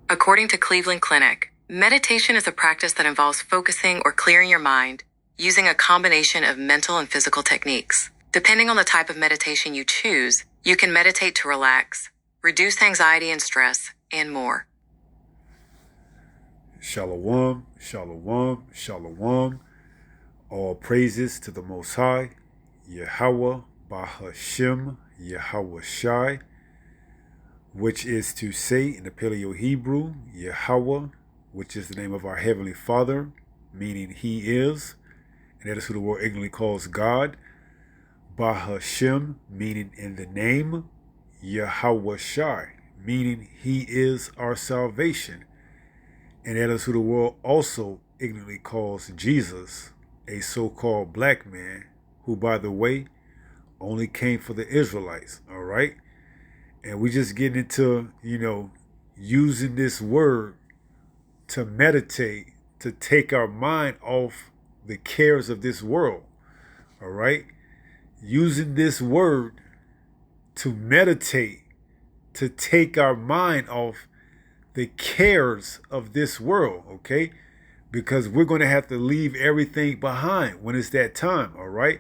According to Cleveland Clinic, meditation is a practice that involves focusing or clearing your mind using a combination of mental and physical techniques. Depending on the type of meditation you choose, you can meditate to relax, reduce anxiety and stress, and more. Shalom, shalom, shalom. All praises to the Most High, Yahweh, Bahashem, Yahweh Shai, which is to say in the Paleo Hebrew, Yahweh, which is the name of our Heavenly Father, meaning He is, and that is who the world ignorantly calls God. Bahashem, meaning in the name, Yahweh Shai, meaning He is our salvation, and that is who the world also ignorantly calls Jesus, a so-called black man who, by the way, only came for the Israelites, all right? And we just getting into, using this word to meditate, to take our mind off the cares of this world, all right? Using this word to meditate, to take our mind off the cares of this world, okay? Because we're going to have to leave everything behind when it's that time, all right?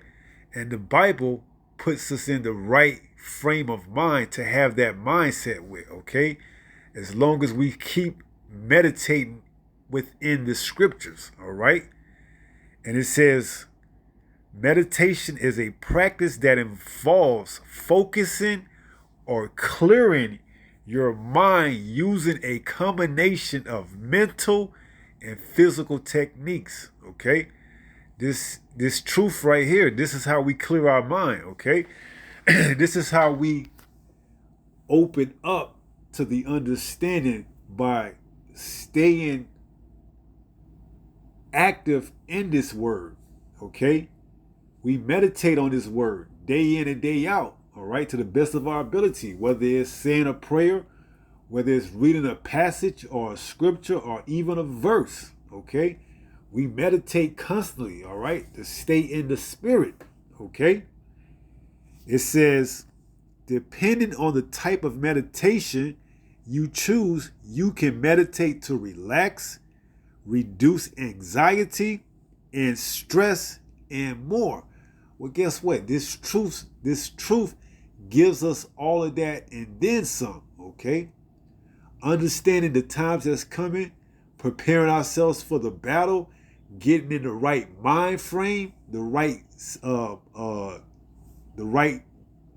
And the Bible puts us in the right frame of mind to have that mindset with, okay? As long as we keep meditating within the scriptures, all right? And it says, meditation is a practice that involves focusing or clearing your mind using a combination of mental and physical techniques, okay? This truth right here, this is how we clear our mind, okay? This is how we open up to the understanding by staying active in this word, okay? We meditate on this word day in and day out, all right, to the best of our ability, whether it's saying a prayer, whether it's reading a passage or a scripture or even a verse, okay? We meditate constantly, all right, to stay in the spirit, okay? It says, depending on the type of meditation you choose, you can meditate to relax, reduce anxiety and stress, and more. Well, guess what? This truth gives us all of that and then some, okay? Understanding the times that's coming, preparing ourselves for the battle, getting in the right mind frame, the right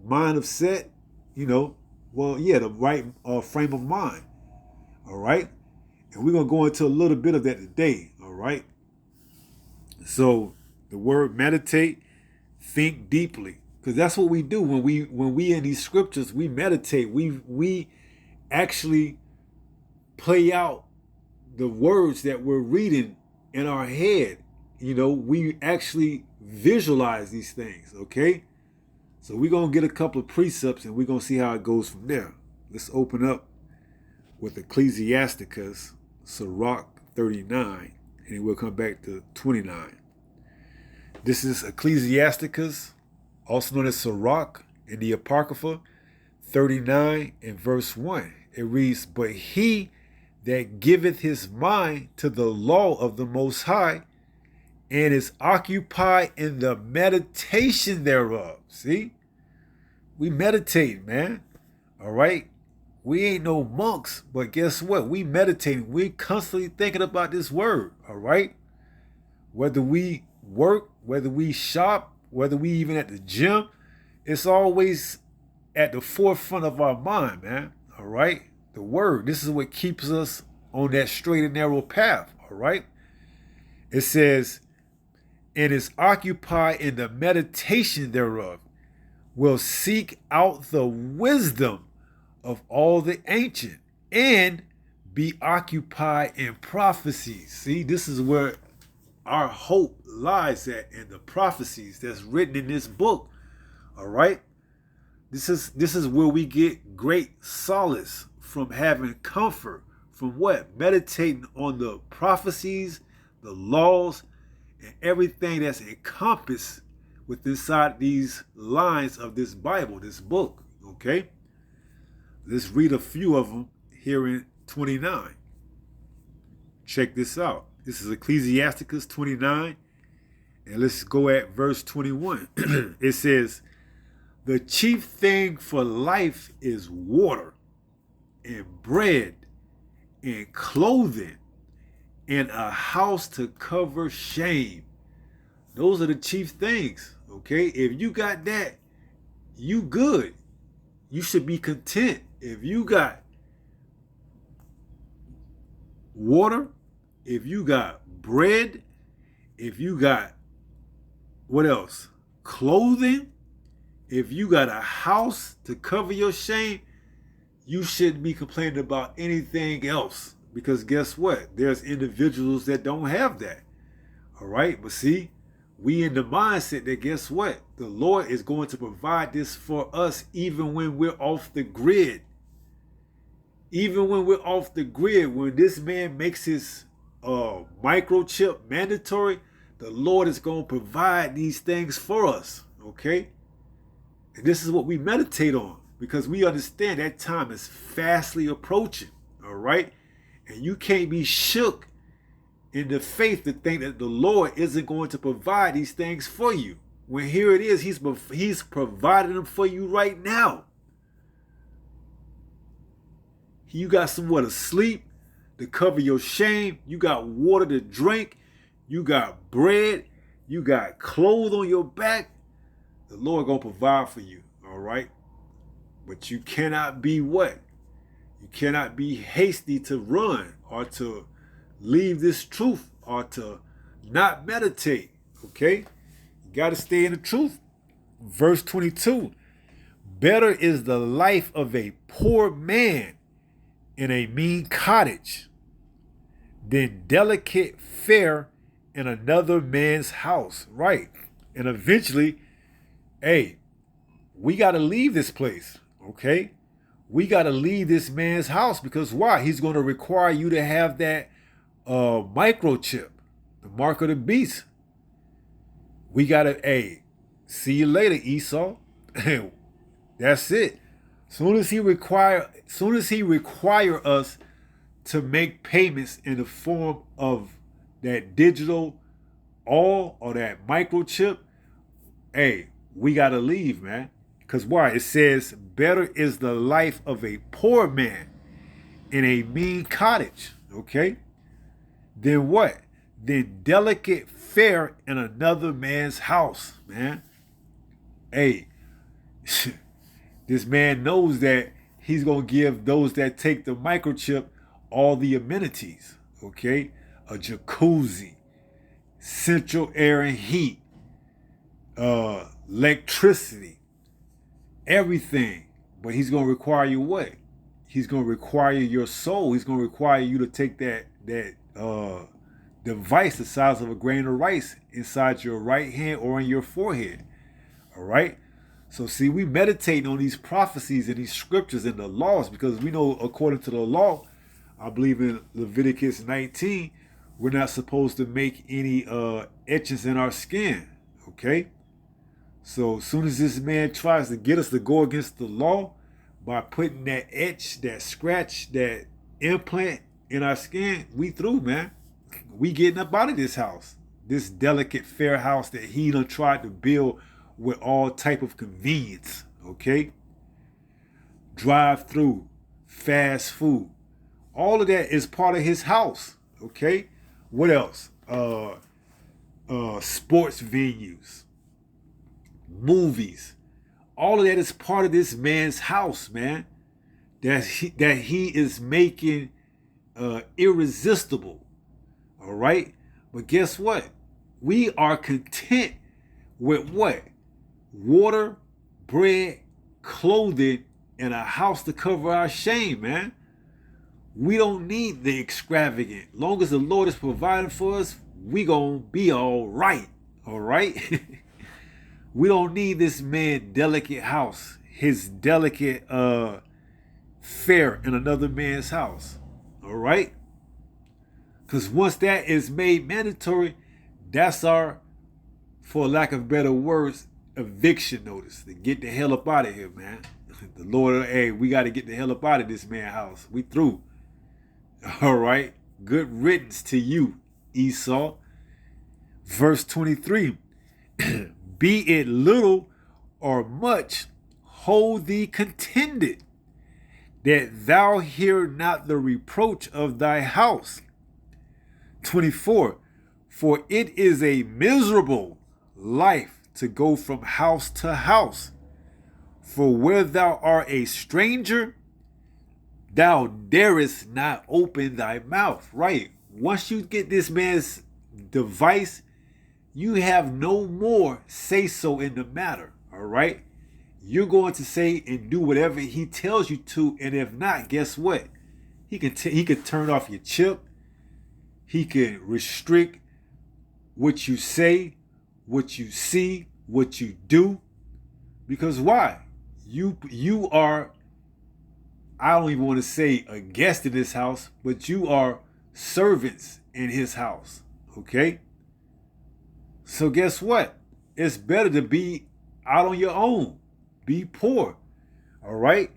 mind of set, the right frame of mind. All right? And we're gonna go into a little bit of that today, all right? So the word meditate, think deeply. Because that's what we do when we in these scriptures, we meditate. We actually play out the words that we're reading in our head. We actually visualize these things, okay? So we're going to get a couple of precepts and we're going to see how it goes from there. Let's open up with Ecclesiasticus, Sirach 39, and then we'll come back to 29. This is Ecclesiasticus, also known as Sirach in the Apocrypha, 39 and verse 1. It reads, but he that giveth his mind to the law of the Most High and is occupied in the meditation thereof. See? We meditate, man. All right? We ain't no monks, but guess what? We meditating. We constantly thinking about this word, all right? Whether we work, whether we shop, whether we even at the gym, it's always at the forefront of our mind, man, all right? The word, this is what keeps us on that straight and narrow path, all right? It says, and is occupied in the meditation thereof, will seek out the wisdom of all the ancient, and be occupied in prophecies. See, this is where our hope lies at, in the prophecies that's written in this book, all right? This is where we get great solace from having comfort from what? Meditating on the prophecies, the laws, and everything that's encompassed with inside these lines of this Bible, this book, okay? Let's read a few of them here in 29. Check this out. This is Ecclesiasticus 29. And let's go at verse 21. It says, the chief thing for life is water and bread and clothing and a house to cover shame. Those are the chief things, okay? If you got that, you good. You should be content. If you got water, if you got bread, if you got, what else? Clothing, if you got a house to cover your shame, you shouldn't be complaining about anything else. Because guess what? There's individuals that don't have that. All right? But see, we in the mindset that guess what? The Lord is going to provide this for us even when we're off the grid. Even when we're off the grid, when this man makes his microchip mandatory, the Lord is going to provide these things for us. Okay? And this is what we meditate on because we understand that time is fastly approaching. All right? And you can't be shook in the faith to think that the Lord isn't going to provide these things for you. When here it is, he's providing them for you right now. You got somewhere to sleep, to cover your shame. You got water to drink. You got bread. You got clothes on your back. The Lord gonna provide for you, all right? But you cannot be what? You cannot be hasty to run or to leave this truth or to not meditate, okay? You got to stay in the truth. Verse 22, better is the life of a poor man in a mean cottage than delicate fare in another man's house, right? And eventually, hey, we got to leave this place, okay? We got to leave this man's house because why? He's going to require you to have that microchip, the mark of the beast. We got to, hey, see you later, Esau. That's it. Soon as he require us to make payments in the form of that digital oil or that microchip, hey, we got to leave, man. Because why? It says, better is the life of a poor man in a mean cottage, okay? Than what? Than delicate fare in another man's house, man. Hey, this man knows that he's going to give those that take the microchip all the amenities, okay? A jacuzzi, central air and heat, electricity, everything. But he's going to require you what? He's going to require your soul. He's going to require you to take that device the size of a grain of rice inside your right hand or in your forehead. All right? So see, we meditate on these prophecies and these scriptures and the laws because we know according to the law, I believe in Leviticus 19, we're not supposed to make any etchings in our skin. Okay? So as soon as this man tries to get us to go against the law by putting that etch, that scratch, that implant in our skin, we through, man. We getting up out of this house. This delicate, fair house that he done tried to build with all type of convenience, okay? Drive through, fast food. All of that is part of his house, okay? What else? Sports venues, movies. All of that is part of this man's house, man. That he is making irresistible. All right? But guess what? We are content with what? Water, bread, clothing, and a house to cover our shame, man. We don't need the extravagant. Long as the Lord is providing for us, we gonna be all right. All right? We don't need this man delicate house, his delicate fare in another man's house. All right? Because once that is made mandatory, that's our, for lack of better words, eviction notice to get the hell up out of here, man. The Lord, hey, we got to get the hell up out of this man's house. We through. All right? Good riddance to you, Esau. Verse 23, be it little or much, hold thee contented, that thou hear not the reproach of thy house. 24, for it is a miserable life to go from house to house. For where thou art a stranger, thou darest not open thy mouth. Right. Once you get this man's device, you have no more say so in the matter. All right. You're going to say and do whatever he tells you to, and if not, guess what? He can turn off your chip. He can restrict what you say, what you see, what you do. Because why? You are, I don't even want to say a guest in his house, but you are servants in his house. Okay? So guess what? It's better to be out on your own. Be poor. All right?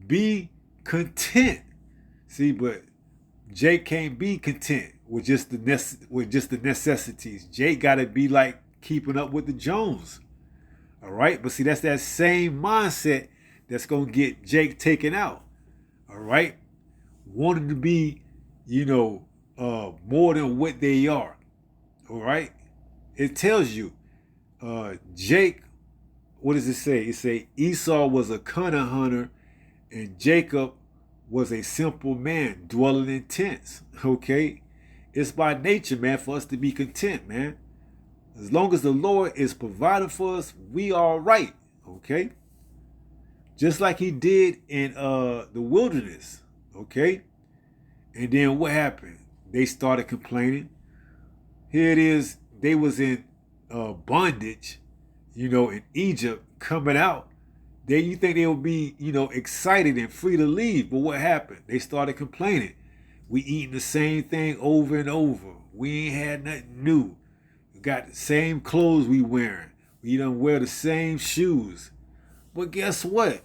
Be content. See, but Jake can't be content with just the necessities. Jake got to be like keeping up with the Jones. All right? But see, that's that same mindset that's going to get Jake taken out. All right? Wanting to be, more than what they are. All right? It tells you, Jake, what does it say? It say Esau was a cunning hunter and Jacob was a simple man dwelling in tents. Okay? It's by nature, man, for us to be content, man. As long as the Lord is providing for us, we are right. Okay? Just like he did in the wilderness. Okay? And then what happened? They started complaining. Here it is. They was in bondage, in Egypt, coming out. You think they would be, excited and free to leave. But what happened? They started complaining. We eating the same thing over and over. We ain't had nothing new. We got the same clothes we wearing. We done wear the same shoes. But guess what?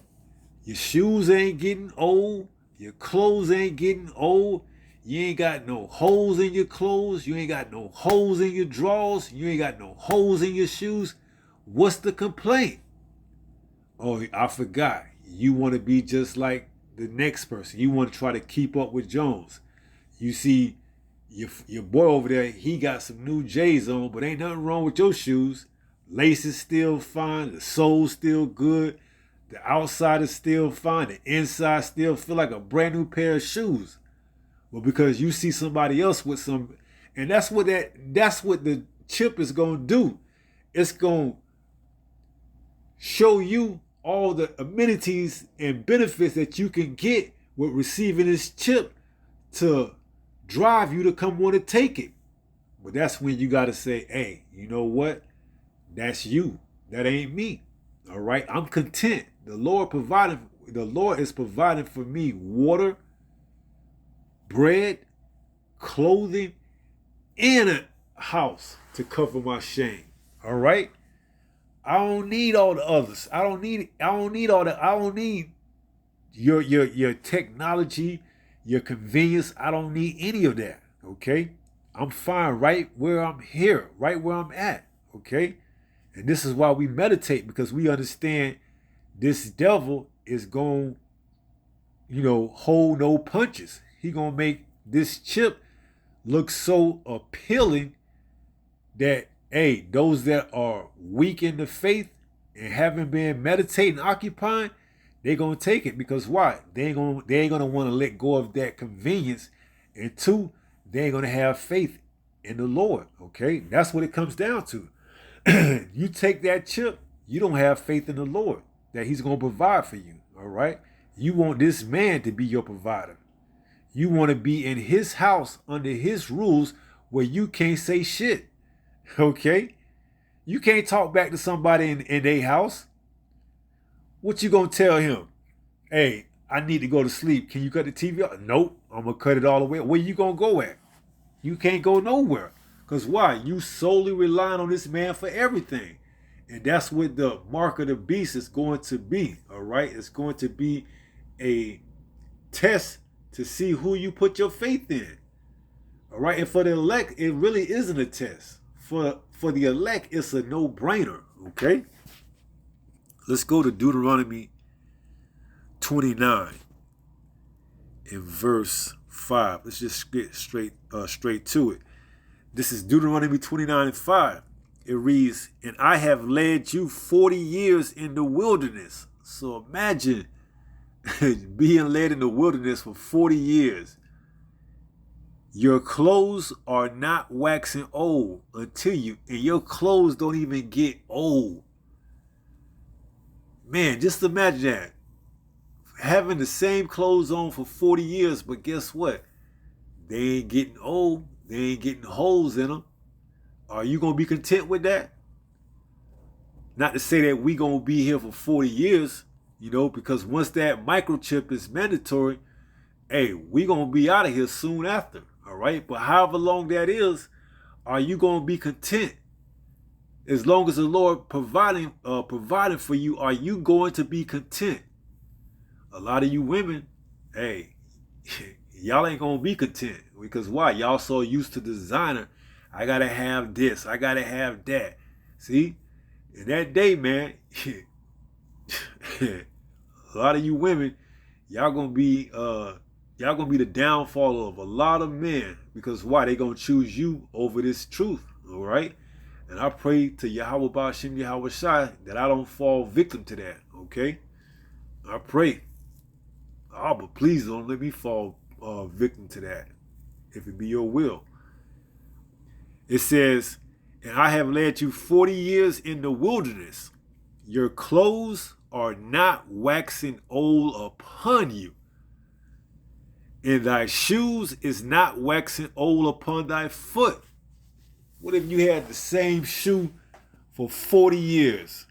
Your shoes ain't getting old. Your clothes ain't getting old. You ain't got no holes in your clothes. You ain't got no holes in your drawers. You ain't got no holes in your shoes. What's the complaint? Oh, I forgot. You want to be just like the next person. You want to try to keep up with Jones. You see your boy over there, he got some new J's on, but ain't nothing wrong with your shoes. Lace is still fine. The sole's still good. The outside is still fine. The inside still feel like a brand new pair of shoes. Well, because you see somebody else with some, and that's what the chip is going to do. It's going to show you all the amenities and benefits that you can get with receiving this chip to drive you to come want to take it. But that's when you got to say, hey, you know what? That's you. That ain't me. All right? I'm content. The Lord is providing for me water, bread, clothing, and a house to cover my shame. All right? I don't need all the others. I don't need all that. I don't need your technology, your convenience. I don't need any of that. Okay? I'm fine right where I'm here, right where I'm at. Okay? And this is why we meditate, because we understand this devil is going, hold no punches. He going to make this chip look so appealing that, hey, those that are weak in the faith and haven't been meditating, occupying, they're going to take it. Because why? They ain't going to want to let go of that convenience. And two, they ain't going to have faith in the Lord. Okay? That's what it comes down to. You take that chip, you don't have faith in the Lord that he's going to provide for you. All right? You want this man to be your provider. You want to be in his house under his rules where you can't say shit. Okay? You can't talk back to somebody in their house. What you gonna tell him? Hey, I need to go to sleep. Can you cut the TV off? Nope. I'm gonna cut it all the way. Where you gonna go at? You can't go nowhere. Because why? You solely relying on this man for everything. And that's what the mark of the beast is going to be. All right? It's going to be a test to see who you put your faith in. All right. And for the elect, it really isn't a test. For the elect, it's a no-brainer. Okay. Let's go to Deuteronomy 29 in verse 5. Let's just get straight to it. This is Deuteronomy 29 and 5. It reads, "And I have led you 40 years in the wilderness." So imagine being led in the wilderness for 40 years. "Your clothes are not waxing old until you," and your clothes don't even get old. Man, just imagine that. Having the same clothes on for 40 years, but guess what? They ain't getting old. They ain't getting holes in them. Are you going to be content with that? Not to say that we going to be here for 40 years, because once that microchip is mandatory, hey, we going to be out of here soon after, all right? But however long that is, are you going to be content? As long as the Lord providing for you, are you going to be content? A lot of you women, hey, y'all ain't going to be content. Because why? Y'all so used to designer. I got to have this. I got to have that. See? In that day, man, a lot of you women, y'all gonna be the downfall of a lot of men. Because why? They gonna choose you over this truth. All right? And I pray to Yahweh Ba'Shem Yahweh Shai that I don't fall victim to that. Okay? I pray. Oh, but please don't let me fall victim to that, if it be your will. It says, "And I have led you 40 years in the wilderness. Your clothes are not waxing old upon you, and thy shoes is not waxing old upon thy foot." What if you had the same shoe for 40 years,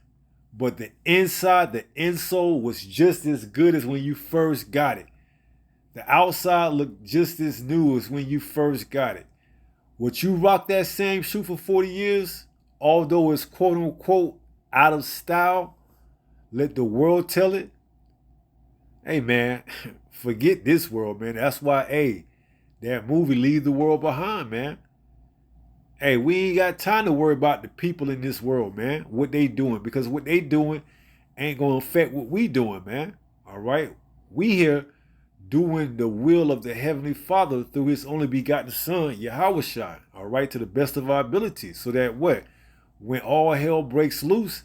but the inside, the insole was just as good as when you first got it? The outside looked just as new as when you first got it. Would you rock that same shoe for 40 years, although it's quote unquote out of style? Let the world tell it. Hey man, forget this world, man. That's why, that movie Leave the World Behind, man. Hey, we ain't got time to worry about the people in this world, man. What they doing, because what they doing ain't gonna affect what we doing, man. All right, we here doing the will of the Heavenly Father through His only begotten Son, Yahweh Shai, all right, to the best of our abilities, so that what? When all hell breaks loose,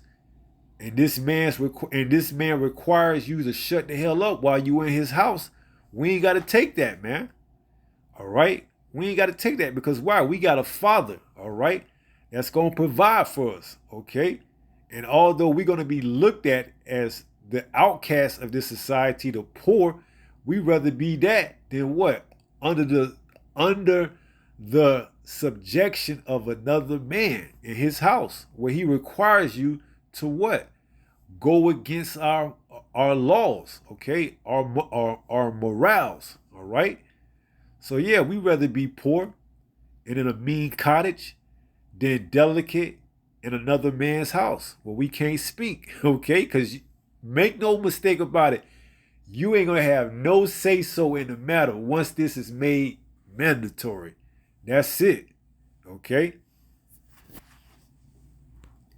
and this man requires you to shut the hell up while you in his house, we ain't got to take that, man. All right? We ain't got to take that, because why? We got a Father, all right, that's going to provide for us, okay? And although we're going to be looked at as the outcasts of this society, the poor, we rather be that than what? Under the subjection of another man in his house, where he requires you to what? Go against our laws, okay? Our morals, all right? So yeah, we rather be poor and in a mean cottage than delicate in another man's house where we can't speak, okay? Because make no mistake about it, you ain't gonna have no say-so in the matter once this is made mandatory. That's it, okay?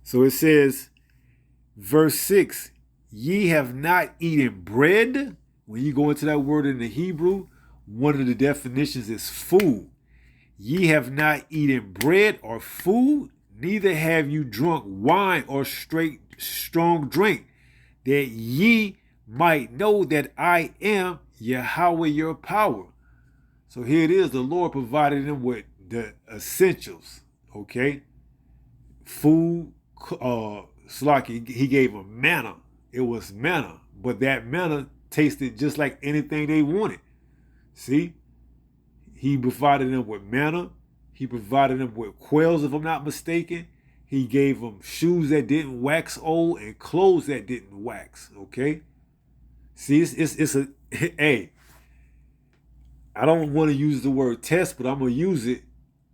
So it says, verse 6, "Ye have not eaten bread." When you go into that word in the Hebrew, one of the definitions is food. "Ye have not eaten bread or food, neither have you drunk wine or strong drink, that ye might know that I am Yahweh your power." So here it is, the Lord provided them with the essentials, okay? Food, he gave them manna. It was manna, but that manna tasted just like anything they wanted. See? He provided them with manna. He provided them with quails, if I'm not mistaken. He gave them shoes that didn't wax old and clothes that didn't wax, okay? See, it's a, hey, I don't want to use the word test, but I'm going to use it.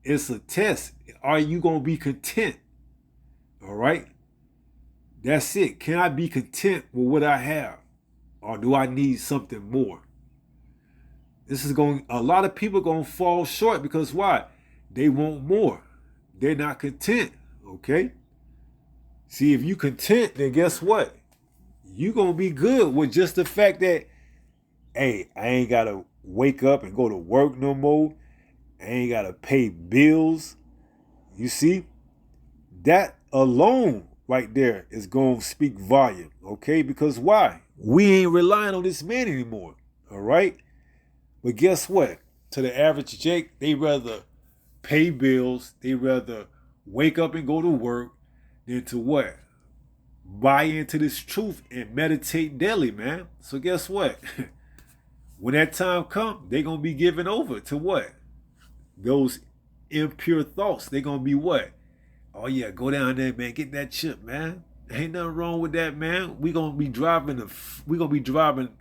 It's a test. Are you going to be content? All right? That's it. Can I be content with what I have? Or do I need something more? A lot of people going to fall short because why? They want more. They're not content, okay? See, if you content, then guess what? You going to be good with just the fact that, hey, I ain't got to wake up and go to work no more. I ain't got to pay bills. You see? That alone right there is going to speak volume, okay? Because why? We ain't relying on this man anymore, all right? But guess what? To the average Jake, they rather pay bills, they rather wake up and go to work than to what? Buy into this truth and meditate daily, man. So guess what? When that time comes, they're going to be given over to what? Those impure thoughts. They're going to be what? Oh yeah, go down there, man. Get that chip, man. Ain't nothing wrong with that, man. We gonna be driving.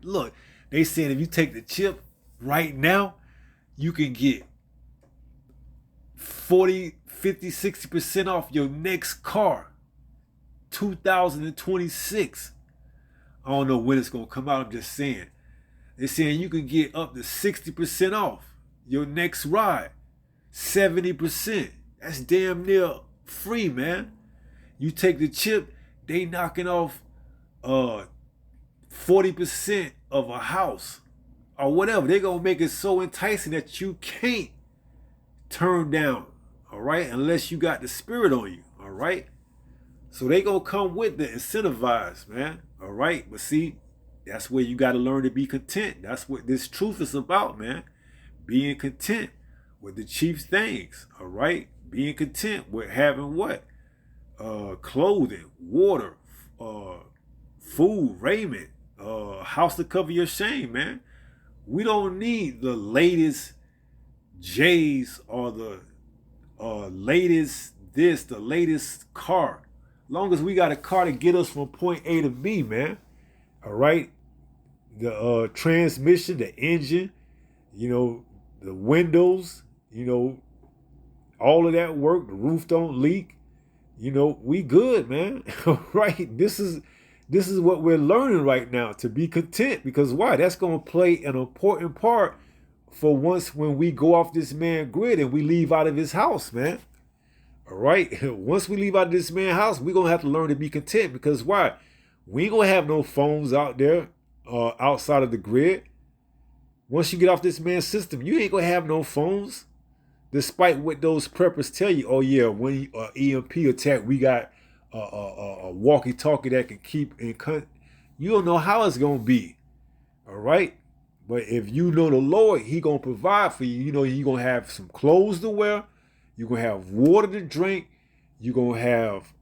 Look, they saying if you take the chip right now, you can get 40, 50, 60% off your next car. 2026. I don't know when it's gonna come out. I'm just saying. They're saying you can get up to 60% off your next ride. 70%. That's damn near free, man. You take the chip, they knocking off 40% of a house or whatever. They're gonna make it so enticing that you can't turn down, all right, unless you got the spirit on you, all right. So they gonna come with the incentivized, man, all right. But see, that's where you got to learn to be content. That's what this truth is about, man. Being content with the chief things, all right. Being content with having what? Clothing, water, food, raiment, house to cover your shame, man. We don't need the latest J's or the latest this, the latest car. Long as we got a car to get us from point A to B, man. All right. The transmission, the engine, the windows, all of that work. The roof don't leak. We good, man. All right. This is what we're learning right now, to be content. Because why? That's going to play an important part for when we go off this man grid and we leave out of his house, man. All right. Once we leave out of this man's house, we're going to have to learn to be content. Because why? We ain't going to have no phones out there outside of the grid. Once you get off this man's system, you ain't going to have no phones. Despite what those preppers tell you, oh yeah, when EMP attack, we got a walkie-talkie that can keep in cut. You don't know how it's gonna be, all right. But if you know the Lord, He gonna provide for you. You gonna have some clothes to wear. You gonna have water to drink. You gonna have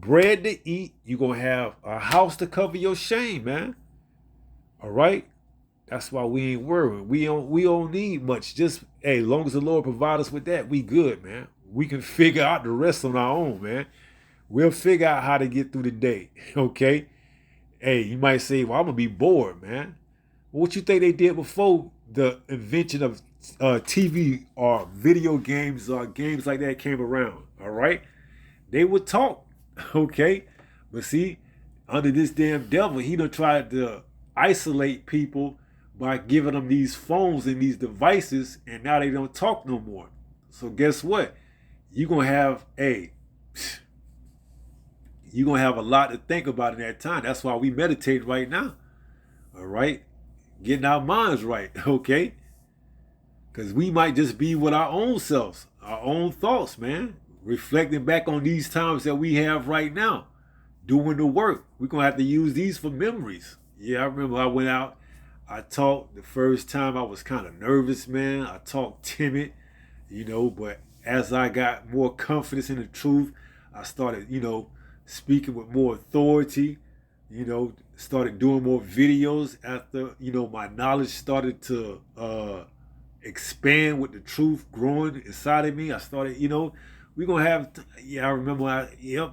bread to eat. You gonna have a house to cover your shame, man. All right. That's why we ain't worried. We don't need much. Just, hey, as long as the Lord provide us with that, we good, man. We can figure out the rest on our own, man. We'll figure out how to get through the day, okay? Hey, you might say, well, I'm going to be bored, man. Well, what you think they did before the invention of TV or video games or games like that came around, all right? They would talk, okay? But see, under this damn devil, he done tried to isolate people by giving them these phones and these devices, and now they don't talk no more. So guess what? You're going to have a lot to think about in that time. That's why we meditate right now. All right? Getting our minds right, okay? Because we might just be with our own selves, our own thoughts, man. Reflecting back on these times that we have right now. Doing the work. We're going to have to use these for memories. Yeah, I remember I went out. I talked the first time. I was kind of nervous, man. I talked timid, but as I got more confidence in the truth, I started, speaking with more authority, started doing more videos after, my knowledge started to expand with the truth growing inside of me. I started, we're going to have, I remember. We're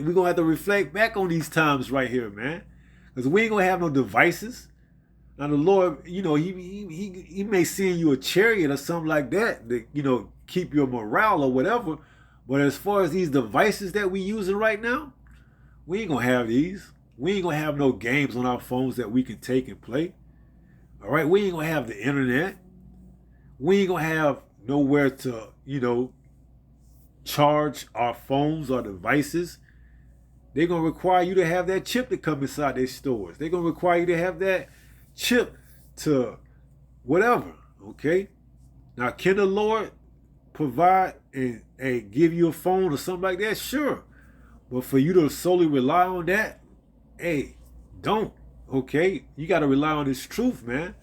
going to have to reflect back on these times right here, man. Because we ain't going to have no devices. Now the Lord, he may send you a chariot or something like that to, keep your morale or whatever. But as far as these devices that we using right now, we ain't going to have these. We ain't going to have no games on our phones that we can take and play. All right, we ain't gonna have the internet. We ain't gonna have nowhere to, charge our phones or devices. They're gonna require you to have that chip to come inside their stores. They're gonna require you to have that chip to whatever. Okay. Now, can the Lord provide and give you a phone or something like that? Sure. But for you to solely rely on that, hey, don't. Okay? You got to rely on this truth, man.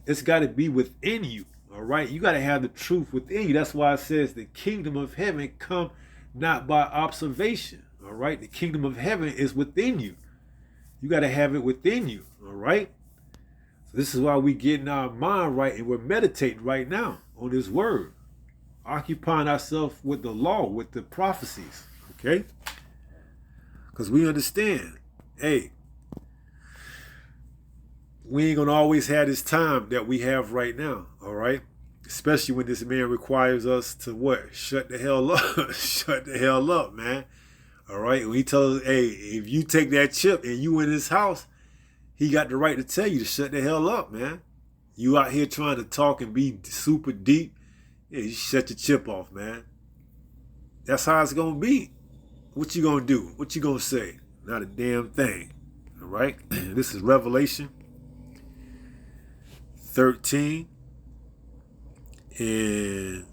It's got to be within you. All right? You got to have the truth within you. That's why it says the kingdom of heaven come not by observation. All right? The kingdom of heaven is within you. You got to have it within you. All right? So this is why we getting our mind right and we're meditating right now on this word. Occupying ourselves with the law, with the prophecies. Okay? Because we understand, hey, we ain't going to always have this time that we have right now, all right? Especially when this man requires us to what? Shut the hell up. Shut the hell up, man. All right? When he tells us, hey, if you take that chip and you in his house, he got the right to tell you to shut the hell up, man. You out here trying to talk and be super deep. Yeah, you shut your chip off, man. That's how it's going to be. What you gonna do? What you gonna say? Not a damn thing. All right? This is Revelation 13 and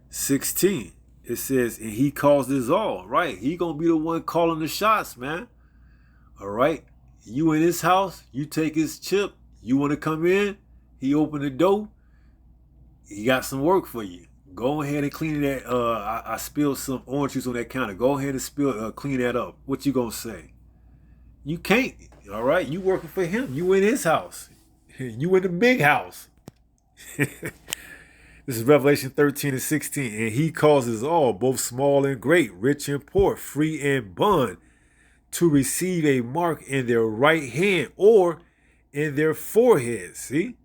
16. It says, and he calls this all. Right? He gonna be the one calling the shots, man. All right? You in his house, you take his chip, you want to come in, he open the door, he got some work for you. Go ahead and clean that. I spilled some orange juice on that counter. Go ahead and clean that up. What you gonna say? You can't. All right. You working for him. You in his house. You in the big house. This is Revelation 13 and 16. And he causes all, both small and great, rich and poor, free and bond, to receive a mark in their right hand or in their forehead. See?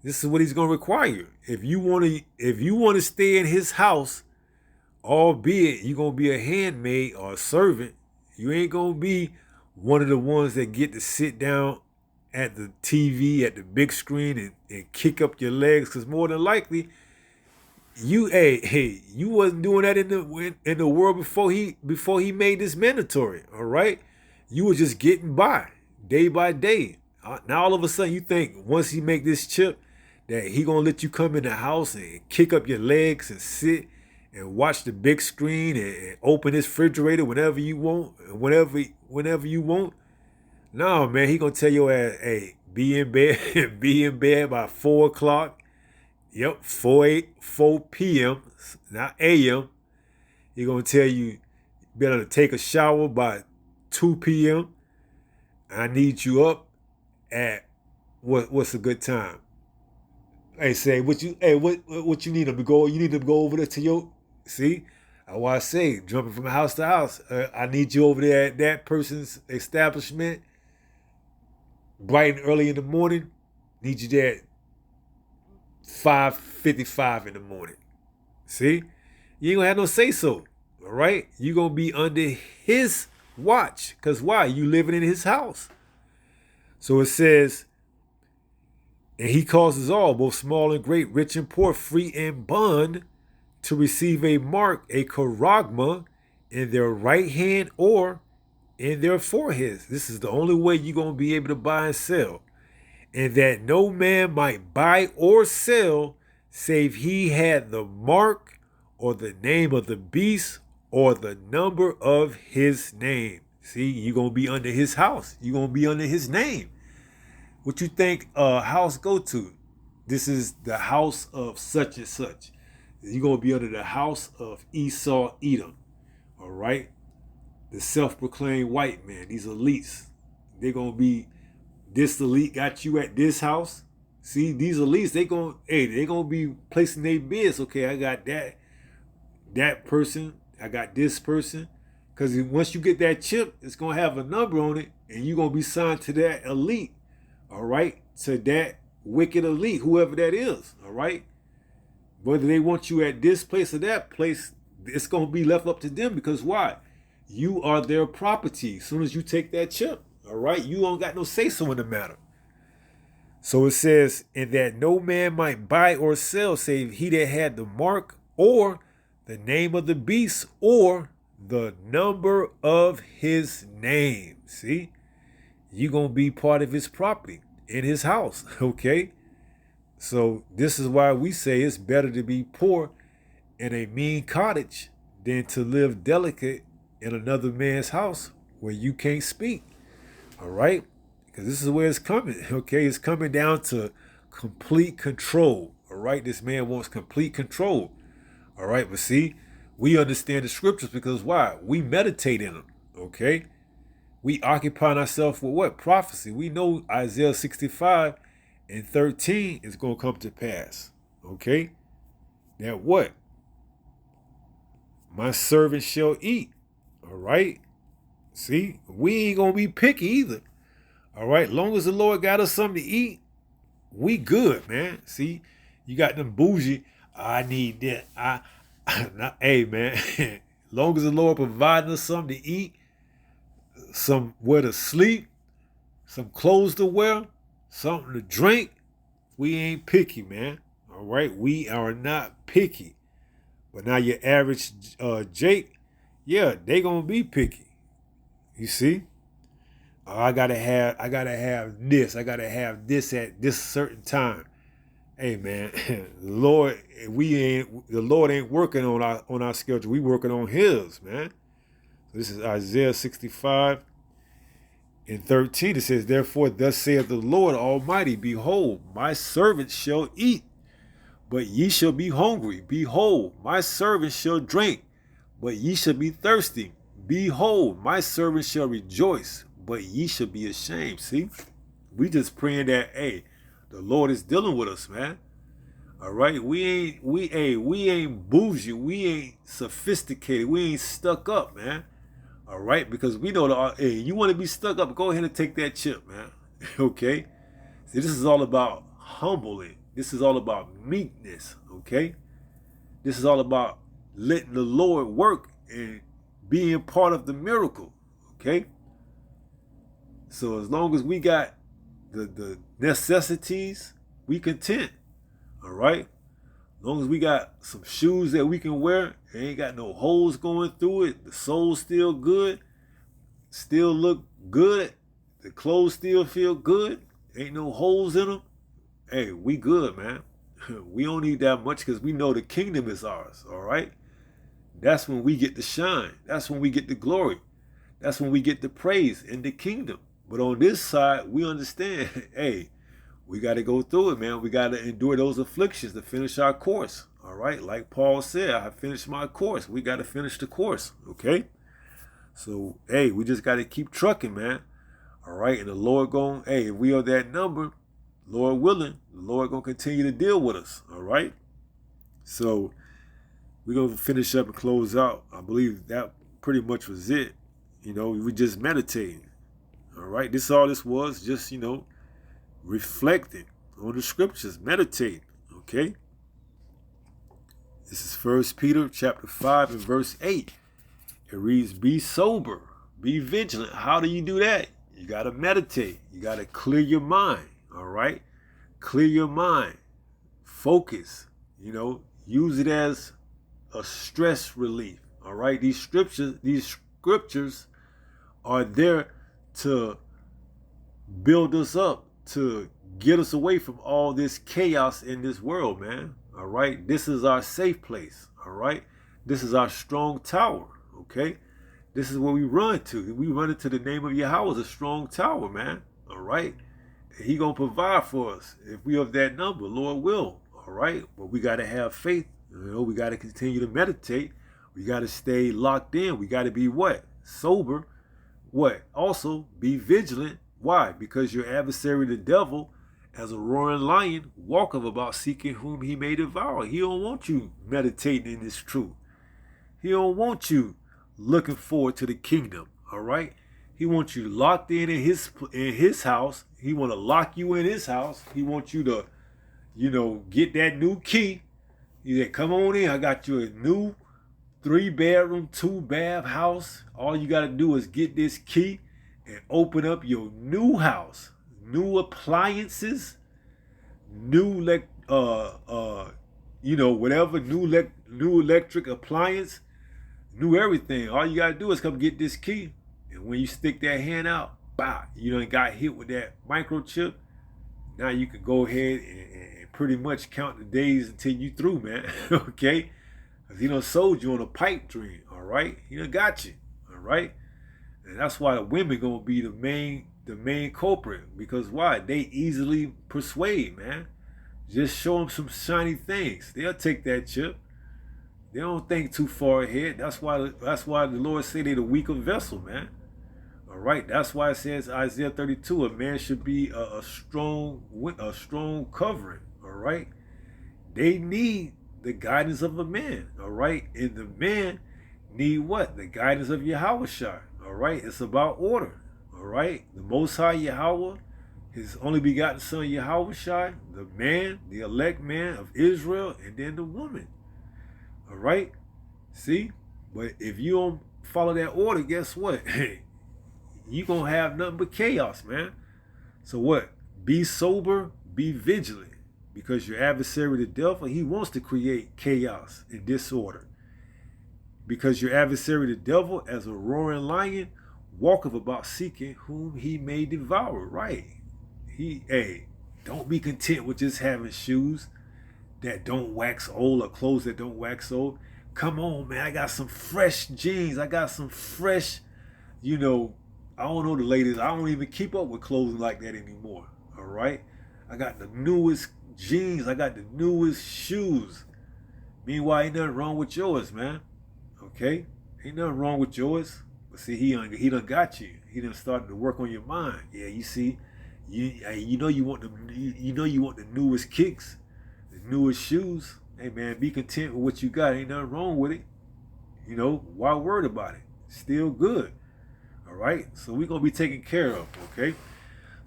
This is what he's going to require. If you want to stay in his house, albeit you're going to be a handmaid or a servant, you ain't going to be one of the ones that get to sit down at the TV, at the big screen and kick up your legs, because more than likely, you wasn't doing that in the world before he made this mandatory, all right? You were just getting by day by day. Now all of a sudden you think once he make this chip, that he gonna let you come in the house and kick up your legs and sit and watch the big screen and open his refrigerator whenever you want, whenever you want. No, man, he gonna tell your ass, hey, be in bed by 4 o'clock. Yep, 4 p.m. not a.m. He gonna tell you better take a shower by 2 p.m. I need you up at what's a good time? Hey, say what you need them to go? You need them to go over there to your see. I want to say jumping from house to house. I need you over there at that person's establishment bright and early in the morning. Need you there at 5:55 in the morning. See, you ain't gonna have no say so. All right, you gonna be under his watch. Cause why? You living in his house. So it says. And he causes all, both small and great, rich and poor, free and bond, to receive a mark, a charagma, in their right hand or in their foreheads. This is the only way you're going to be able to buy and sell. And that no man might buy or sell, save he had the mark or the name of the beast or the number of his name. See, you're going to be under his house. You're going to be under his name. What you think a house go to? This is the house of such and such. You're going to be under the house of Esau, Edom. All right? The self-proclaimed white man, these elites. They're going to be, this elite got you at this house. See, these elites, they're going to be placing their bids. Okay, I got that person. I got this person. Because once you get that chip, it's going to have a number on it. And you're going to be signed to that elite. All right, to that wicked elite, whoever that is, all right? Whether they want you at this place or that place, it's going to be left up to them because why? You are their property as soon as you take that chip, all right? You don't got no say-so in the matter. So it says, and that no man might buy or sell save he that had the mark or the name of the beast or the number of his name. See, you're going to be part of his property in his house. Okay. So this is why we say it's better to be poor in a mean cottage than to live delicate in another man's house where you can't speak. All right. Because this is where it's coming. Okay. It's coming down to complete control. All right. This man wants complete control. All right. But see, we understand the scriptures because why? We meditate in them. Okay. We occupy ourselves with what? Prophecy. We know Isaiah 65 and 13 is going to come to pass. Okay. That what? My servant shall eat. All right. See, we ain't going to be picky either. All right. Long as the Lord got us something to eat, we good, man. See, you got them bougie. I need that. Hey, man. Long as the Lord providing us something to eat, somewhere to sleep, some clothes to wear, something to drink, we ain't picky, man. All right. We are not picky. But now your average Jake, yeah, they gonna be picky. You see? I gotta have this. I gotta have this at this certain time. Hey man, the Lord ain't working on our schedule. We working on his, man. So this is Isaiah 65 and 13. It says, therefore, thus saith the Lord Almighty, behold, my servant shall eat, but ye shall be hungry. Behold, my servant shall drink, but ye shall be thirsty. Behold, my servant shall rejoice, but ye shall be ashamed. See, we just praying that, hey, the Lord is dealing with us, man. All right, we ain't bougie, we ain't sophisticated, we ain't stuck up, man. All right, because we know hey, you want to be stuck up, go ahead and take that chip, man. Okay, see, this is all about humbling. This is all about meekness, okay? This is all about letting the Lord work and being part of the miracle, okay? So as long as we got the necessities, we content, all right? As long as we got some shoes that we can wear, it ain't got no holes going through it, the sole's still good, still look good, the clothes still feel good, ain't no holes in them, hey, we good, man. We don't need that much because we know the kingdom is ours, all right? That's when we get to shine. That's when we get the glory. That's when we get the praise in the kingdom. But on this side, we understand, hey, we got to go through it, man. We got to endure those afflictions to finish our course, all right? Like Paul said, I finished my course. We got to finish the course, okay? So, hey, we just got to keep trucking, man, all right? And the Lord going, hey, if we are that number, Lord willing, the Lord going to continue to deal with us, all right? So we're going to finish up and close out. I believe that pretty much was it. You know, we just meditating, all right? This all this was, just, reflecting on the scriptures, meditating, okay? This is 1 Peter chapter 5 and verse 8. It reads, be sober, be vigilant. How do you do that? You got to meditate. You got to clear your mind. All right, clear your mind, focus, use it as a stress relief. All right, these scriptures are there to build us up, to get us away from all this chaos in this world, man. All right, this is our safe place. All right, this is our strong tower. Okay, this is where we run to. We run into the name of Yahweh, a strong tower, man. All right. He gonna provide for us if we have that number, Lord will. All right, but we gotta have faith. We gotta continue to meditate. We gotta stay locked in. We gotta be what? Sober. What? Also be vigilant. Why? Because your adversary, the devil, as a roaring lion, walketh about seeking whom he may devour. He don't want you meditating in this truth. He don't want you looking forward to the kingdom. All right. He wants you locked in his house. He want to lock you in his house. He wants you to, get that new key. He said, come on in. I got you a new 3-bedroom, 2-bath house. All you got to do is get this key and open up your new house. New appliances. whatever new electric appliance, new everything. All you gotta do is come get this key, and when you stick that hand out, bah, you done got hit with that microchip. Now you can go ahead and pretty much count the days until you through, man. Okay, because he done sold you on a pipe dream. All right, he done got you. All right, and that's why the women gonna be the main culprit, because why? They easily persuade, man. Just show them some shiny things, they'll take that chip. They don't think too far ahead. That's why the Lord said they're the weaker vessel, man. All right, that's why it says Isaiah 32, a man should be a strong covering. All right, they need the guidance of a man. All right, and the man need what? The guidance of Yahushua. All right, it's about order. All right, the Most High Yahweh, His only begotten Son Yahushua, the man, the elect man of Israel, and then the woman. All right, see, but if you don't follow that order, guess what? You gonna have nothing but chaos, man. So what? Be sober, be vigilant, because your adversary, the devil, he wants to create chaos and disorder. Because your adversary, the devil, as a roaring lion, walketh about seeking whom he may devour. Right? Don't be content with just having shoes that don't wax old or clothes that don't wax old. Come on, man. I got some fresh jeans. I got some fresh, I don't know the ladies. I don't even keep up with clothing like that anymore. All right? I got the newest jeans. I got the newest shoes. Meanwhile, ain't nothing wrong with yours, man. Okay? Ain't nothing wrong with yours. But see, he done got you. He done started to work on your mind. Yeah, you see, you know you want the newest kicks, the newest shoes. Hey man, be content with what you got. Ain't nothing wrong with it. Why worried about it? Still good. All right, so we're gonna be taken care of. Okay,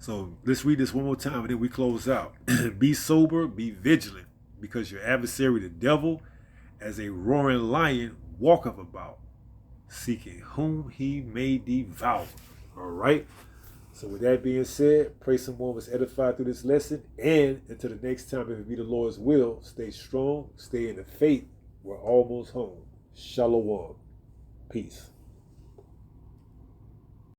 so let's read this one more time and then we close out. Be sober, be vigilant, because your adversary, the devil, as a roaring lion, walketh about, seeking whom he may devour. All right. So with that being said, pray someone was edified through this lesson. And until the next time, if it be the Lord's will, stay strong, stay in the faith. We're almost home. Shalom. Peace.